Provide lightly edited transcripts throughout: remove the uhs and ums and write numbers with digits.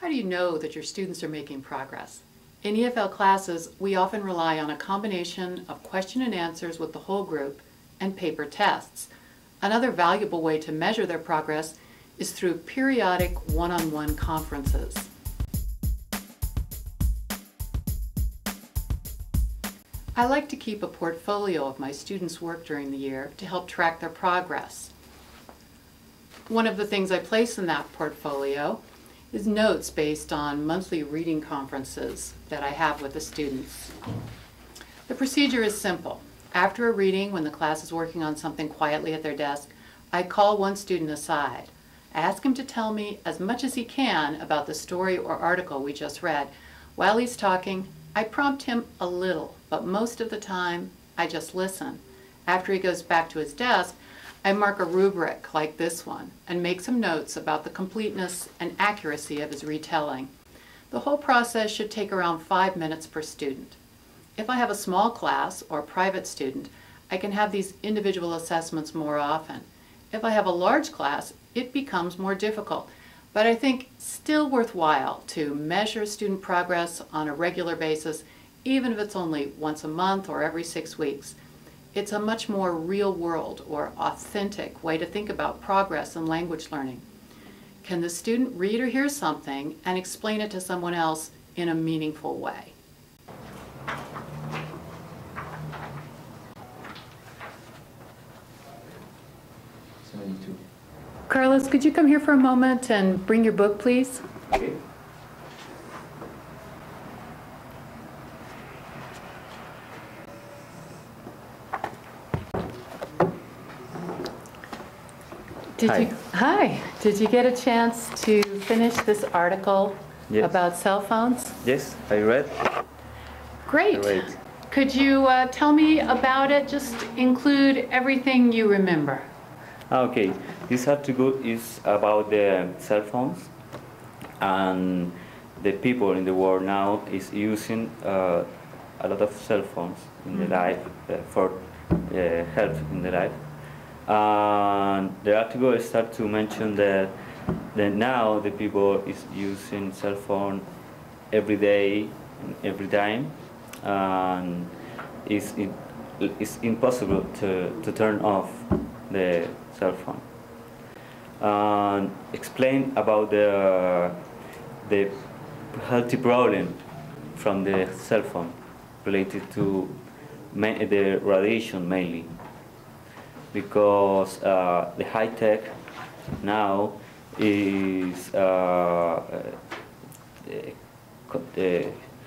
How do you know that your students are making progress? In EFL classes, we often rely on a combination of question and answers with the whole group and paper tests. Another valuable way to measure their progress is through periodic one-on-one conferences. I like to keep a portfolio of my students' work during the year to help track their progress. One of the things I place in that portfolio is notes based on monthly reading conferences that I have with the students. The procedure is simple. After a reading, when the class is working on something quietly at their desk, I call one student aside. I ask him to tell me as much as he can about the story or article we just read. While he's talking, I prompt him a little, but most of the time, I just listen. After he goes back to his desk, I mark a rubric like this one and make some notes about the completeness and accuracy of his retelling. The whole process should take around 5 minutes per student. If I have a small class or private student, I can have these individual assessments more often. If I have a large class, it becomes more difficult, but I think still worthwhile to measure student progress on a regular basis, even if it's only once a month or every 6 weeks. It's a much more real-world or authentic way to think about progress in language learning. Can the student read or hear something and explain it to someone else in a meaningful way? Carlos, could you come here for a moment and bring your book, please? Okay. Hi. Did you get a chance to finish this article about cell phones? Yes, I read. Great. Could you tell me about it? Just include everything you remember. Okay, this article is about the cell phones, and the people in the world now is using a lot of cell phones in the life for help in the life. And the article starts to mention that now the people is using cell phone every day, every time, and it's impossible to turn off the cell phone. And explain about the healthy problem from the cell phone related to the radiation mainly. Because the high tech now is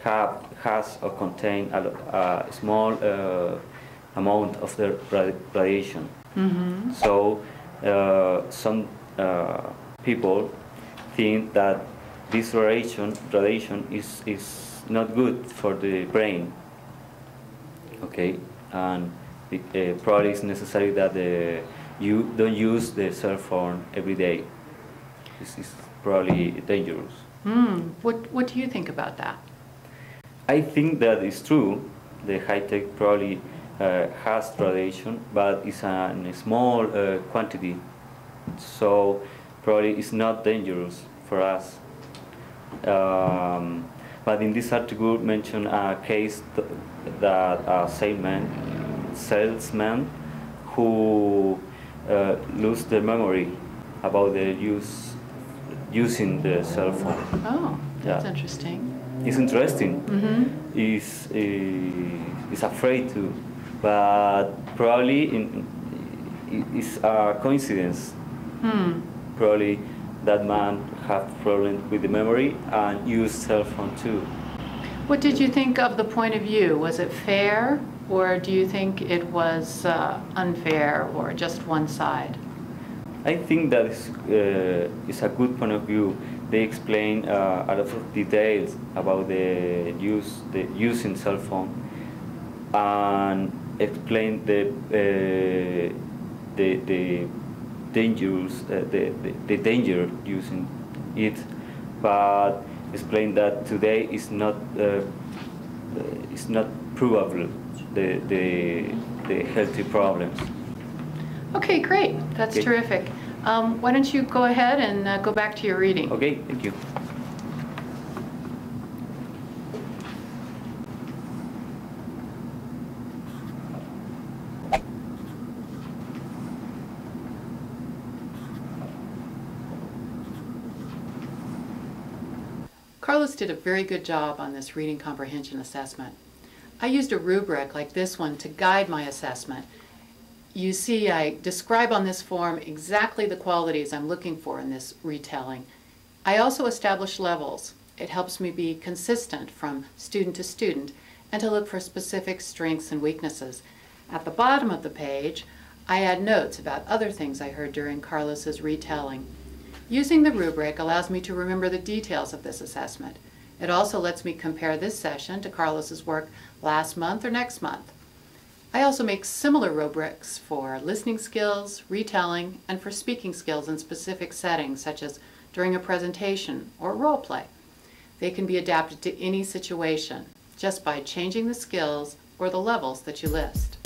has or contain a small amount of the radiation. Mm-hmm. So some people think that this radiation is not good for the brain. Okay, and probably it's necessary that you don't use the cell phone every day. This is probably dangerous. What do you think about that? I think that it's true. The high-tech probably has radiation, but it's in a small quantity. So probably it's not dangerous for us. But in this article mentioned a case that a salesman who lose their memory about the using the cell phone. Oh, that's interesting. It's interesting. Mm-hmm. He's afraid to, but probably it's a coincidence. Probably that man have problems with the memory and use cell phone too. What did you think of the point of view? Was it fair, or do you think it was unfair or just one side? I think that is a good point of view. They explain a lot of details about the using cell phone, and explain the dangers, the danger using it, but explain that today is not probable the healthy problems. Okay, great. That's terrific. Why don't you go ahead and go back to your reading? Okay, thank you. Carlos did a very good job on this reading comprehension assessment. I used a rubric like this one to guide my assessment. You see, I describe on this form exactly the qualities I'm looking for in this retelling. I also establish levels. It helps me be consistent from student to student and to look for specific strengths and weaknesses. At the bottom of the page, I add notes about other things I heard during Carlos's retelling. Using the rubric allows me to remember the details of this assessment. It also lets me compare this session to Carlos's work last month or next month. I also make similar rubrics for listening skills, retelling, and for speaking skills in specific settings, such as during a presentation or role play. They can be adapted to any situation just by changing the skills or the levels that you list.